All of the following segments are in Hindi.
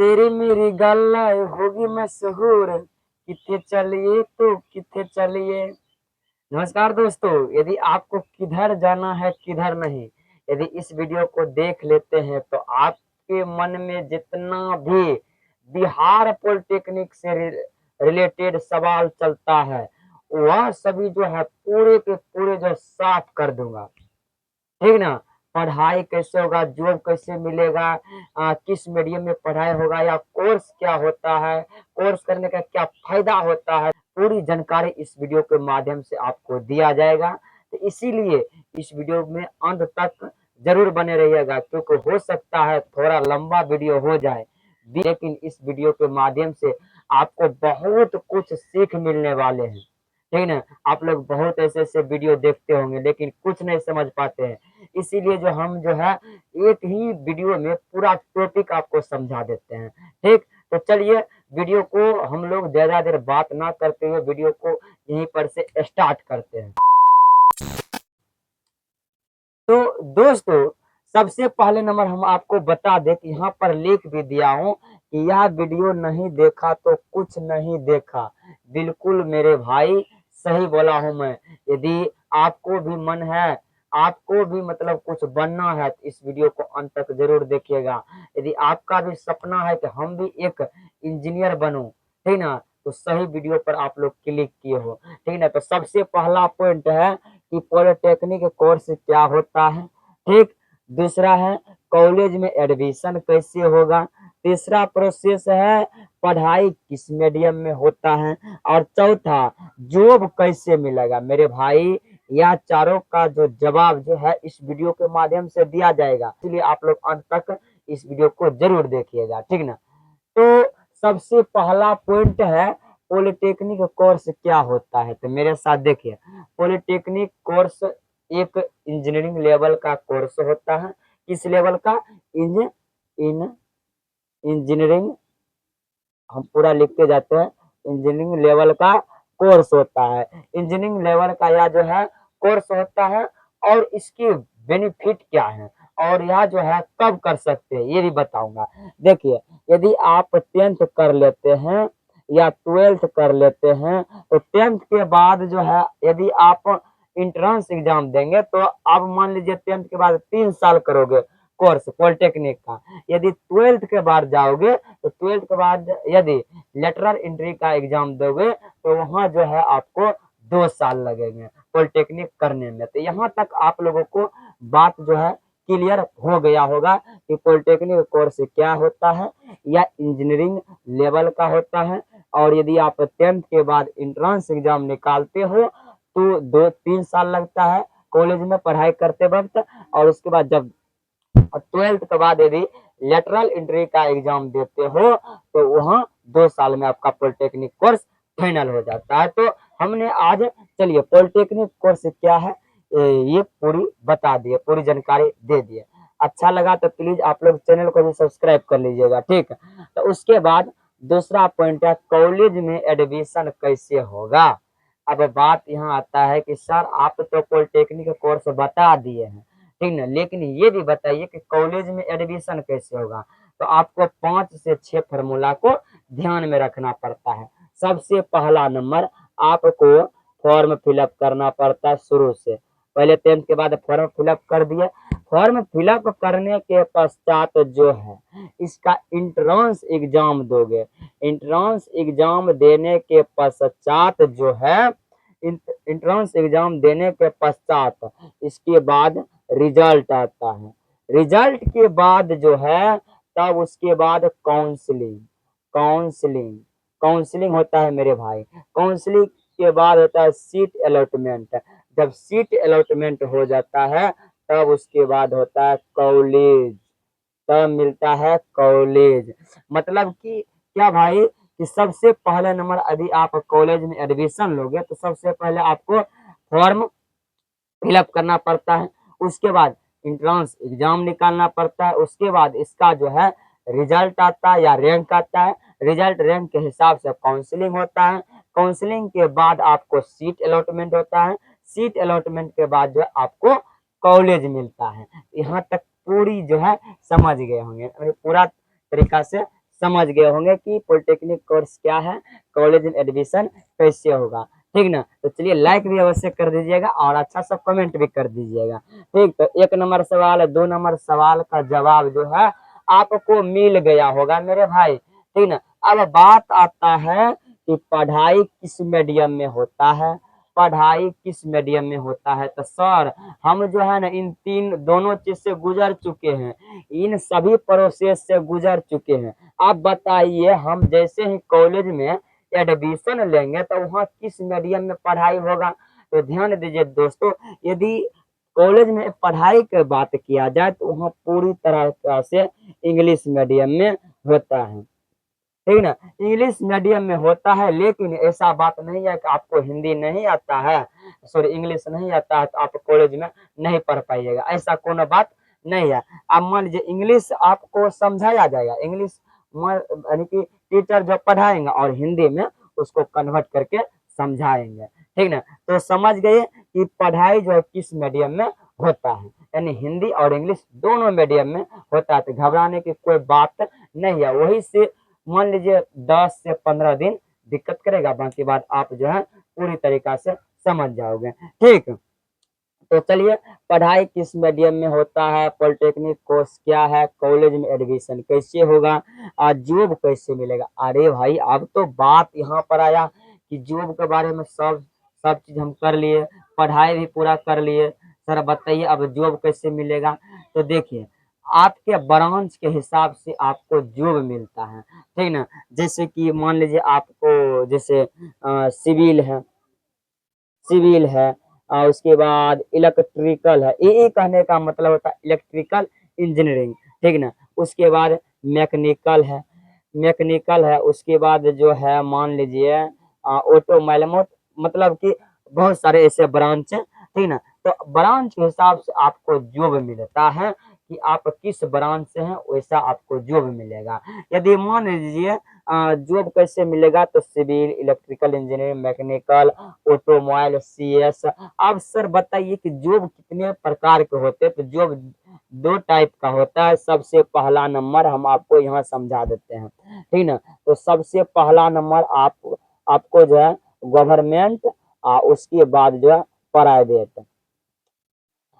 तेरी मेरी गल्ला होगी मशहूर, किथे चलिए तो किथे चलिए। नमस्कार दोस्तों, यदि आपको किधर जाना है किधर नहीं, यदि इस वीडियो को देख लेते हैं तो आपके मन में जितना भी बिहार पॉलिटेक्निक से रिलेटेड सवाल चलता है वह सभी जो है पूरे के पूरे जो साफ कर दूंगा। ठीक ना। पढ़ाई कैसे होगा, जॉब कैसे मिलेगा, किस मीडियम में पढ़ाई होगा, या कोर्स क्या होता है, कोर्स करने का क्या फायदा होता है, पूरी जानकारी इस वीडियो के माध्यम से आपको दिया जाएगा। तो इसीलिए इस वीडियो में अंत तक जरूर बने रहिएगा, क्योंकि हो सकता है थोड़ा लंबा वीडियो हो जाए, लेकिन इस वीडियो के माध्यम से आपको बहुत कुछ सीख मिलने वाले हैं। ठीक ना। आप लोग बहुत ऐसे ऐसे वीडियो देखते होंगे लेकिन कुछ नहीं समझ पाते हैं, इसीलिए जो हम जो है एक ही वीडियो में पूरा टॉपिक आपको समझा देते हैं। ठीक, तो चलिए वीडियो को हम लोग ज्यादा देर बात ना करते हुए वीडियो को यहीं पर से स्टार्ट करते हैं। तो दोस्तों, सबसे पहले नंबर हम आपको बता दें कि यहाँ पर लिख भी दिया हूँ कि यह वीडियो नहीं देखा तो कुछ नहीं देखा। बिल्कुल मेरे भाई, सही बोला हूँ मैं। यदि आपको भी मन है, आपको भी मतलब कुछ बनना है, तो इस वीडियो को अंत तक जरूर देखिएगा। यदि आपका भी सपना है कि हम भी एक इंजीनियर बनूं, ठीक ना, तो सही वीडियो पर आप लोग क्लिक किए हो। ठीक ना। तो सबसे पहला पॉइंट है कि पॉलिटेक्निक कोर्स क्या होता है। ठीक। दूसरा है कॉलेज में एडमिशन कैसे होगा। तीसरा प्रोसेस है पढ़ाई किस मीडियम में होता है। और चौथा जॉब कैसे मिलेगा। मेरे भाई, यह चारों का जो जवाब जो है इस वीडियो के माध्यम से दिया जाएगा, इसलिए आप लोग अंत तक इस वीडियो को जरूर देखिएगा। ठीक ना। तो सबसे पहला पॉइंट है पॉलिटेक्निक कोर्स क्या होता है। तो मेरे साथ देखिए, पॉलिटेक्निक कोर्स एक इंजीनियरिंग लेवल का कोर्स होता है। किस लेवल का? इन इन इंजीनियरिंग, हम पूरा लिखते जाते हैं, इंजीनियरिंग लेवल का कोर्स होता है। इंजीनियरिंग लेवल का यह जो है कोर्स होता है, और इसकी बेनिफिट क्या है और यह जो है कब कर सकते हैं ये भी बताऊंगा। देखिए, यदि आप 10th कर लेते हैं या 12th कर लेते हैं, तो 10th के बाद जो है यदि आप इंट्रेंस एग्जाम देंगे तो आप मान लीजिए 10th के बाद 3 साल करोगे कोर्स पॉलिटेक्निक का। यदि 12th के बाद जाओगे तो 12th के बाद यदि लेटरल एंट्री का एग्जाम दोगे तो वहाँ जो है आपको 2 साल लगेंगे पॉलिटेक्निक करने में। तो यहाँ तक आप लोगों को बात जो है क्लियर हो गया होगा कि पॉलिटेक्निक कोर्स क्या होता है, या इंजीनियरिंग लेवल का होता है। और यदि आप 10th के बाद इंट्रेंस एग्जाम निकालते हो तो 2-3 साल लगता है कॉलेज में पढ़ाई करते वक्त। और उसके बाद जब 12th के बाद यदि लेटरल एंट्री का एग्जाम देते हो तो वहाँ 2 साल में आपका पॉलिटेक्निक कोर्स फाइनल हो जाता है। तो हमने आज, चलिए, पॉलिटेक्निक कोर्स क्या है ये पूरी बता दिए, पूरी जानकारी दे दिए। अच्छा लगा तो प्लीज आप लोग चैनल को भी सब्सक्राइब कर लीजिएगा। ठीक। तो उसके बाद दूसरा पॉइंट है कॉलेज में एडमिशन कैसे होगा। अब बात यहाँ आता है कि सर आप तो पॉलिटेक्निक कोर्स बता दिए हैं, ठीक ना, लेकिन ये भी बताइए कि कॉलेज में एडमिशन कैसे होगा। तो आपको 5 से 6 फार्मूला को ध्यान में रखना पड़ता है। सबसे पहला नंबर, आपको फॉर्म फिलअप करना पड़ता है शुरू से। पहले 10th के बाद फॉर्म फिलअप कर दिए। फॉर्म फिलअप करने के पश्चात जो है इसका इंट्रेंस एग्जाम दोगे। इंट्रेंस एग्जाम देने के पश्चात जो है, इंट्रेंस एग्जाम देने के पश्चात इसके बाद रिजल्ट आता है। रिजल्ट के बाद जो है तब उसके बाद काउंसलिंग काउंसलिंग काउंसलिंग होता है मेरे भाई। काउंसलिंग के बाद होता है सीट अलॉटमेंट। जब सीट अलॉटमेंट हो जाता है तब उसके बाद होता है कॉलेज, तब मिलता है कॉलेज। मतलब कि क्या भाई, कि सबसे पहले नंबर यदि आप कॉलेज में एडमिशन लोगे तो सबसे पहले आपको फॉर्म फिलअप करना पड़ता है। उसके बाद इंट्रेंस एग्जाम निकालना पड़ता है। उसके बाद इसका जो है रिजल्ट आता है या रैंक आता है। रिजल्ट रैंक के हिसाब से काउंसलिंग होता है। काउंसलिंग के बाद आपको सीट अलॉटमेंट होता है। सीट अलॉटमेंट के बाद जो है आपको कॉलेज मिलता है। यहाँ तक पूरी जो है समझ गए होंगे, पूरा तरीका से समझ गए होंगे कि पॉलिटेक्निक कोर्स क्या है, कॉलेज में एडमिशन कैसे होगा। ठीक ना, तो चलिए लाइक भी अवश्य कर दीजिएगा और अच्छा सा कमेंट भी कर दीजिएगा। ठीक, तो 1 नंबर सवाल, 2 नंबर सवाल का जवाब जो है आपको मिल गया होगा मेरे भाई। ठीक ना, अब बात आता है कि पढ़ाई किस मीडियम में होता है, पढ़ाई किस मीडियम में होता है। तो सर हम जो है ना इन तीन दोनों चीज से गुजर चुके हैं, इन सभी प्रोसेस से गुजर चुके हैं। आप बताइए हम जैसे ही कॉलेज में एडमिशन लेंगे तो वहाँ किस मीडियम में पढ़ाई होगा। तो ध्यान दीजिए दोस्तों, यदि कॉलेज में पढ़ाई की बात किया जाए तो वहाँ पूरी तरह से इंग्लिश मीडियम में होता है। ठीक ना, इंग्लिश मीडियम में होता है, लेकिन ऐसा बात नहीं है कि आपको हिंदी नहीं आता है, सॉरी इंग्लिश नहीं आता है तो आप कॉलेज में नहीं पढ़ पाइएगा, ऐसा कोनो बात नहीं है। आप मान लीजिए इंग्लिश आपको समझाया जाएगा, इंग्लिश यानी कि टीचर जो पढ़ाएंगे और हिंदी में उसको कन्वर्ट करके समझाएंगे। ठीक ना, तो समझ गए कि पढ़ाई जो है किस मीडियम में होता है, यानी हिंदी और इंग्लिश दोनों मीडियम में होता है। तो घबराने की कोई बात नहीं है। वही से मान लीजिए 10 से 15 दिन दिक्कत करेगा, बाकी बात आप जो है पूरी तरीका से समझ जाओगे। ठीक, तो चलिए पढ़ाई किस मीडियम में होता है, पॉलिटेक्निक कोर्स क्या है, कॉलेज में एडमिशन कैसे होगा, जॉब कैसे मिलेगा। अरे भाई अब तो बात यहाँ पर आया कि जॉब के बारे में सब सब चीज हम कर लिए, पढ़ाई भी पूरा कर लिए। सर बताइए अब जॉब कैसे मिलेगा। तो देखिए आपके ब्रांच के हिसाब से आपको जॉब मिलता है। ठीक ना, जैसे कि मान लीजिए आपको जैसे सिविल है, सिविल है, उसके बाद इलेक्ट्रिकल है, ये कहने का मतलब होता है इलेक्ट्रिकल इंजीनियरिंग। ठीक ना, उसके बाद मैकेनिकल है, मैकेनिकल है, उसके बाद जो है मान लीजिए ऑटोमोबाइल, मतलब कि बहुत सारे ऐसे ब्रांच है। ठीक ना, तो ब्रांच के हिसाब से आपको जॉब मिलता है कि आप किस ब्रांच से हैं वैसा आपको जॉब मिलेगा। यदि मान लीजिए जॉब कैसे मिलेगा, तो civil, electrical engineering, mechanical, automobile, CS. अब सर बताइए कि जॉब कितने प्रकार के होते हैं। तो जॉब 2 टाइप का होता है। सबसे पहला नंबर हम आपको यहाँ समझा देते हैं। ठीक ना, तो सबसे पहला नंबर आपको जो है गवर्नमेंट, उसके बाद जो है प्राइवेट।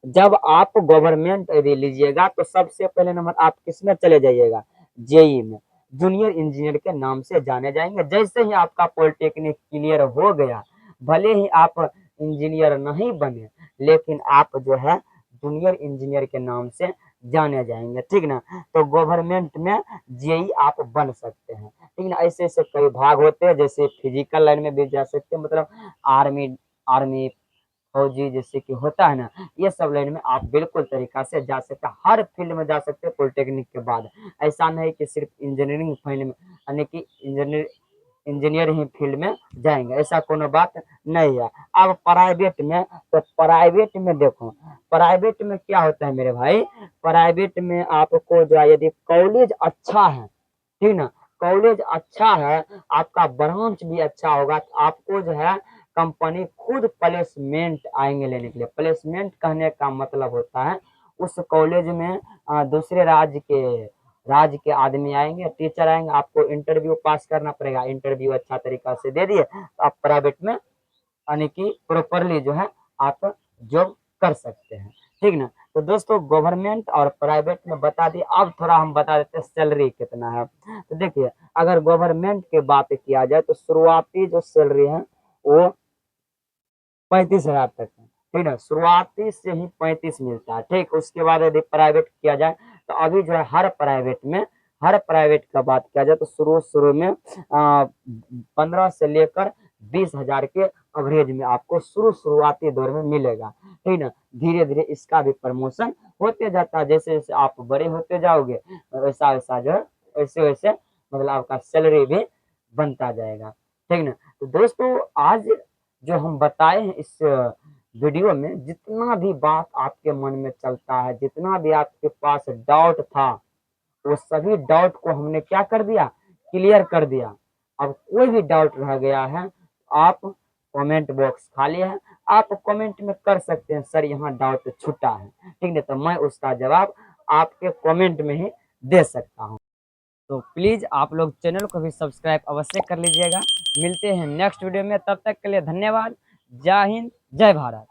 जब आप गवर्नमेंट यदि लीजिएगा तो सबसे पहले नंबर आप किसमें चले जाइएगा, जेई में, जूनियर इंजीनियर के नाम से जाने जाएंगे। जैसे ही आपका पॉलिटेक्निक क्लियर हो गया, भले ही आप इंजीनियर नहीं बने, लेकिन आप जो है जूनियर इंजीनियर के नाम से जाने जाएंगे। ठीक ना, तो गवर्नमेंट में जेई आप बन सकते हैं। ठीक ना, ऐसे ऐसे कई भाग होते हैं, जैसे फिजिकल लाइन में भी जा सकते हैं, मतलब आर्मी, आर्मी फौजी जैसे कि होता है ना, ये सब लाइन में आप बिल्कुल तरीका से जा सकते हैं, हर फील्ड में जा सकते हैं पॉलिटेक्निक के बाद। ऐसा नहीं कि सिर्फ इंजीनियरिंग फील्ड में, यानी कि इंजीनियर ही फील्ड में जाएंगे, ऐसा कोनो बात नहीं है। अब प्राइवेट में, तो प्राइवेट में देखो, प्राइवेट में क्या होता है मेरे भाई, प्राइवेट में आपको जो है यदि कॉलेज अच्छा है, ठीक ना, कॉलेज अच्छा है, आपका ब्रांच भी अच्छा होगा, तो आपको जो है कंपनी खुद प्लेसमेंट आएंगे लेने के लिए। प्लेसमेंट कहने का मतलब होता है उस कॉलेज में दूसरे राज्य के आदमी आएंगे, टीचर आएंगे, आपको इंटरव्यू पास करना पड़ेगा। इंटरव्यू अच्छा तरीका से दे दिए तो आप प्राइवेट में यानी कि प्रॉपरली जो है आप जॉब कर सकते हैं। ठीक ना, तो दोस्तों गवर्नमेंट और प्राइवेट में बता दिए। अब थोड़ा हम बता देते हैं सैलरी कितना है। तो देखिए अगर गवर्नमेंट की बात किया जाए तो शुरुआती जो सैलरी है वो 35,000 तक है। ठीक है, शुरुआती से ही 35 मिलता है। ठीक, उसके बाद यदि प्राइवेट किया जाए तो अभी जो है हर प्राइवेट में, हर प्राइवेट का बात किया जाए तो शुरू में 15 से लेकर 20,000 के एवरेज में आपको शुरुआती दौर में मिलेगा। ठीक ना, धीरे धीरे इसका भी प्रमोशन होते जाता है, जैसे जैसे आप बड़े होते जाओगे वैसा वैसा जो है वैसे वैसे मतलब आपका सैलरी भी बनता जाएगा। ठीक ना, तो दोस्तों आज जो हम बताए हैं इस वीडियो में, जितना भी बात आपके मन में चलता है, जितना भी आपके पास डाउट था, वो सभी डाउट को हमने क्या कर दिया, क्लियर कर दिया। अब कोई भी डाउट रह गया है, आप कमेंट बॉक्स खाली है, आप कमेंट में कर सकते हैं सर यहाँ डाउट छूटा है। ठीक है, तो मैं उसका जवाब आपके कमेंट में ही दे सकता हूँ। तो प्लीज़ आप लोग चैनल को भी सब्सक्राइब अवश्य कर लीजिएगा। मिलते हैं नेक्स्ट वीडियो में, तब तक के लिए धन्यवाद। जय हिंद, जय भारत।